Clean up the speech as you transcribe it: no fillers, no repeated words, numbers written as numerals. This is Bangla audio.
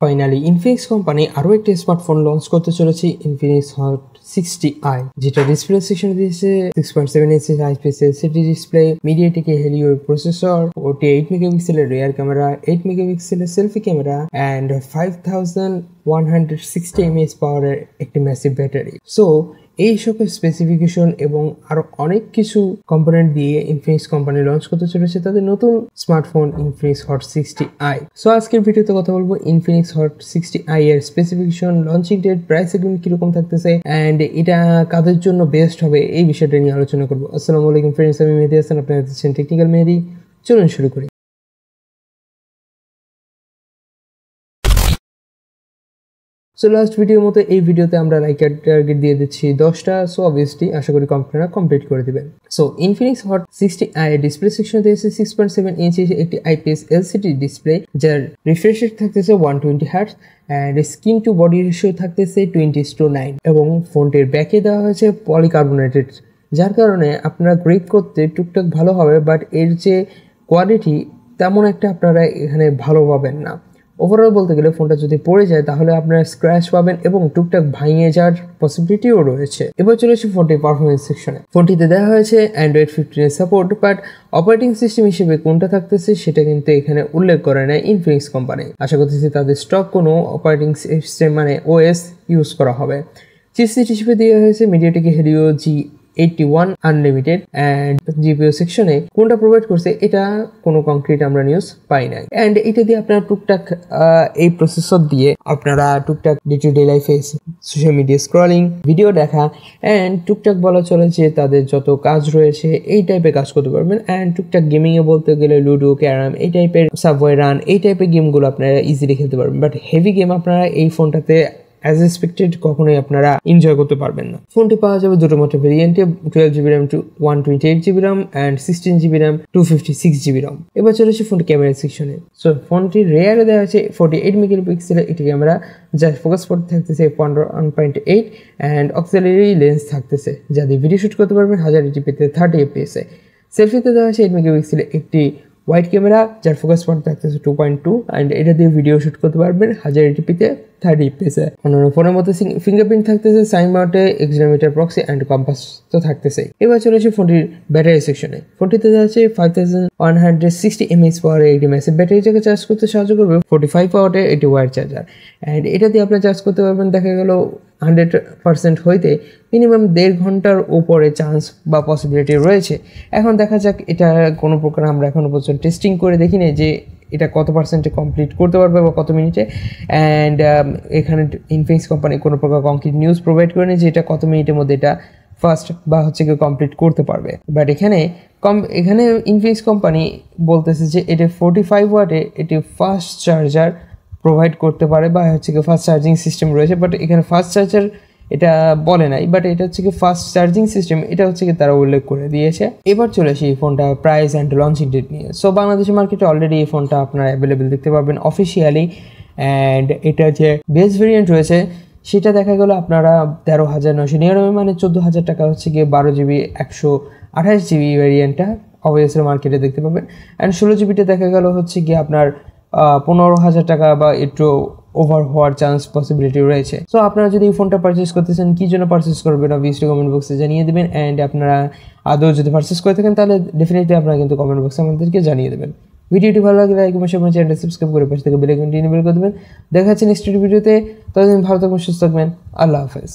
ফাইনালি ইনফিনিক্স কোম্পানি আরও একটি স্মার্টফোন লঞ্চ করতে চলেছে ইনফিনিক্স হট 60i, যেটা ডিসপ্লে সেকশনে দিয়েছে 6.7 inch IPS LCD display, MediaTek Helio processor, 48 মেগাপিক্সেলের রিয়ার ক্যামেরা, 8 মেগাপিক্সেলের সেলফি ক্যামেরা অ্যান্ড 5160 mAh পাওয়ারের একটি ম্যাসিভ ব্যাটারি। সো এই সকল স্পেসিফিকেশন এবং আরো অনেক কিছু কম্পোনেন্ট দিয়ে ইনফিনিক্স কোম্পানি লঞ্চ করতে চলেছে তাদের নতুন smartphone Infinix hot 60i। So আজকের ভিডিওতে কথা বলবো ইনফিনিক্স হট 60i এর specification, launching date, price segment কিরকম থাকতেছে অ্যান্ড এটা কাদের জন্য বেস্ট হবে এই বিষয়টা নিয়ে আলোচনা করবো। আসসালামু আলাইকুম ফ্রেন্ডস, আমি মেহেদি হাসান, আপনারা দেখছেন টেকনিক্যাল মেহেদি। চলুন শুরু করি। সো লাস্ট ভিডিওর মতো এই ভিডিওতে আমরা লাইকের টার্গেট দিয়ে দিচ্ছি 10টা। সো অবভিয়াসলি আশা করি আপনারা কমপ্লিট করে দিবেন। So Infinix hot 60i display সেকশনে দিয়েছে 6.7 ইঞ্চি একটি আইপিএস এলসিডি ডিসপ্লে, যার রিফ্রেশ রেট থাকতেছে 120 hertz and screen to body ratio থাকতেছে 20:9 এবং ফোনটির ব্যাকে দেওয়া হয়েছে পলিকার্বনেটেড, যার কারণে আপনারা গ্রিপ করতে টুকটাক ভালো হবে, বাট এর যে কোয়ালিটি তেমন একটা আপনারা এখানে ভালো পাবেন না। ওভারঅল বলতে গেলে ফোনটা যদি পড়ে যায় তাহলে আপনারা স্ক্র্যাচ পাবেন এবং টুকটাক ভাঙিয়ে যাওয়ার পসিবিলিটিও রয়েছে। এবার চলে আসি ফোনটির পারফরমেন্স সেকশনে। ফোনটিতে দেওয়া হয়েছে Android 15 support, but operating system হিসেবে কোনটা থাকতেছে সেটা কিন্তু এখানে উল্লেখ করে না ইনফিনিক্স কোম্পানি। আশা করতেছি তাদের স্টক কোনো অপারেটিং সিস্টেম মানে ওএস ইউজ করা হবে। চিপসেট হিসেবে দেওয়া হয়েছে MediaTek Helio G81 unlimited and GPU সেকশনে কোনটা প্রোভাইড করছে এটা কোনো কংক্রিট আমরা নিউজ পাই নাই। অ্যান্ড এটা দিয়ে আপনারা টুকটাক এই প্রসেসর দিয়ে আপনারা টুকটাক ডে টু ডে লাইফে সোশ্যাল মিডিয়া স্ক্রলিং, ভিডিও দেখা অ্যান্ড টুকটাক বলা চলে যে তাদের যত কাজ রয়েছে এই টাইপের কাজ করতে পারবেন। অ্যান্ড টুকটাক গেমিংয়ে বলতে গেলে লুডো, ক্যারাম, এই টাইপের সাবওয়ে রান, এই টাইপের গেমগুলো আপনারা ইজিলি খেলতে পারবেন। বাট হেভি গেম আপনারা এই ফোনটাতে অ্যাজ এক্সপেক্টেড কখনোই আপনারা এনজয় করতে পারবেন না। ফোনটি পাওয়া যাবে দুটো মাত্র ভেরিয়েন্টে, 12GB RAM to 128GB RAM and 16GB RAM 256GB RAM। এবার চলে আসছে ফোনটি ক্যামেরা সেকশনে। সো ফোনটির রেয়ারে দেওয়া আছে 48 মেগাপিক্সেলের একটি ক্যামেরা, যার ফোকাস পয়েন্ট থাকতেছে 1.8 অ্যান্ড অক্সিলারি লেন্স থাকতেছে, যা দিয়ে ভিডিও শুট করতে পারবেন 1080p-তে 30 fps। সেলফিতে দেওয়া আছে 8 মেগাপিক্সেলের একটি ওয়াইড ক্যামেরা, যার ফোকাস পয়েন্ট থাকতেছে 2.2 অ্যান্ড এটা দিয়ে ভিডিও শুট করতে পারবেন 1080p-তে 30 fps। অন্যান্য ফোনের মধ্যে ফিঙ্গারপ্রিন্ট থাকতেছে, সাইন মাউন্টে এক্সিলোমিটার প্রক্সি অ্যান্ড কম্পাস তো থাকতেছে। এবার চলে আসে ফোনটির ব্যাটারি সেকশনে। ফোনটিতে আছে 5160 mAh পাওয়ারের একটি ম্যাসিভ ব্যাটারি, যাকে চার্জ করতে সাহায্য করবে 45 ওয়াটের একটি ওয়্যার চার্জার। অ্যান্ড এটা দিয়ে আপনারা চার্জ করতে পারবেন দেখা গেল 100% হইতে মিনিমাম 1.5 ঘন্টার উপরে চান্স বা পসিবিলিটি রয়েছে। এখন দেখা যাক এটা কোনো প্রকার আমরা এখনো পর্যন্ত টেস্টিং করে দেখিনি যে এটা কত পার্সেন্টে কমপ্লিট করতে পারবে বা কত মিনিটে। অ্যান্ড এখানে ইনফিনিক্স কোম্পানি কোনো প্রকার কংক্রিট নিউজ প্রোভাইড করেনি যে এটা কত মিনিটের মধ্যে এটা ফার্স্ট বা হচ্ছে কি কমপ্লিট করতে পারবে। বাট এখানে ইনফিনিক্স কোম্পানি বলতেছে যে এটা 45 ওয়াটে এটি ফাস্ট চার্জার প্রোভাইড করতে পারে বা হচ্ছে কি ফাস্ট চার্জিং সিস্টেম রয়েছে। বাট এখানে ফাস্ট চার্জার এটা বলে নাই, বাট এটা হচ্ছে কি ফাস্ট চার্জিং সিস্টেম এটা হচ্ছে কি তারা উল্লেখ করে দিয়েছে। এবার চলে আসি এই ফোনটা প্রাইস অ্যান্ড লঞ্চিং ডেট নিয়ে। সো বাংলাদেশের মার্কেটে অলরেডি এই ফোনটা আপনারা অ্যাভেলেবেল দেখতে পারবেন অফিসিয়ালি। অ্যান্ড এটা যে বেস ভেরিয়েন্ট রয়েছে সেটা দেখা গেলো আপনারা 13,999 মানে 14,000 টাকা হচ্ছে গিয়ে 12GB 128GB ভেরিয়েন্টটা অবভিয়াসলি মার্কেটে দেখতে পাবেন। অ্যান্ড 16GBটা দেখা গেল হচ্ছে গিয়ে আপনার 15,000 টাকা বা একটু ওভার হওয়ার চান্স পসিবিলিটি রয়েছে। সো আপনারা যদি এই ফোনটা পারচেস করতেছেন কী জন্য পারচেস করবেন অবভিয়াসলি কমেন্ট বক্সে জানিয়ে দেবেন। অ্যান্ড আপনারা আদৌ যদি পারচেস করে থাকেন তাহলে ডেফিনেটলি আপনারা কিন্তু কমেন্ট বক্সে আমাদেরকে জানিয়ে দেবেন। ভিডিওটি ভালো লাগলে লাইক এবং শেয়ার, চ্যানেলটা সাবস্ক্রাইব করে পাশে থেকে বেল আইকনটি এনেবল করে দেবেন। দেখা যাচ্ছে নেক্সট ভিডিওতে। ততদিন ভালো থাকবেন, সুস্থ থাকবেন। আল্লাহ হাফেজ।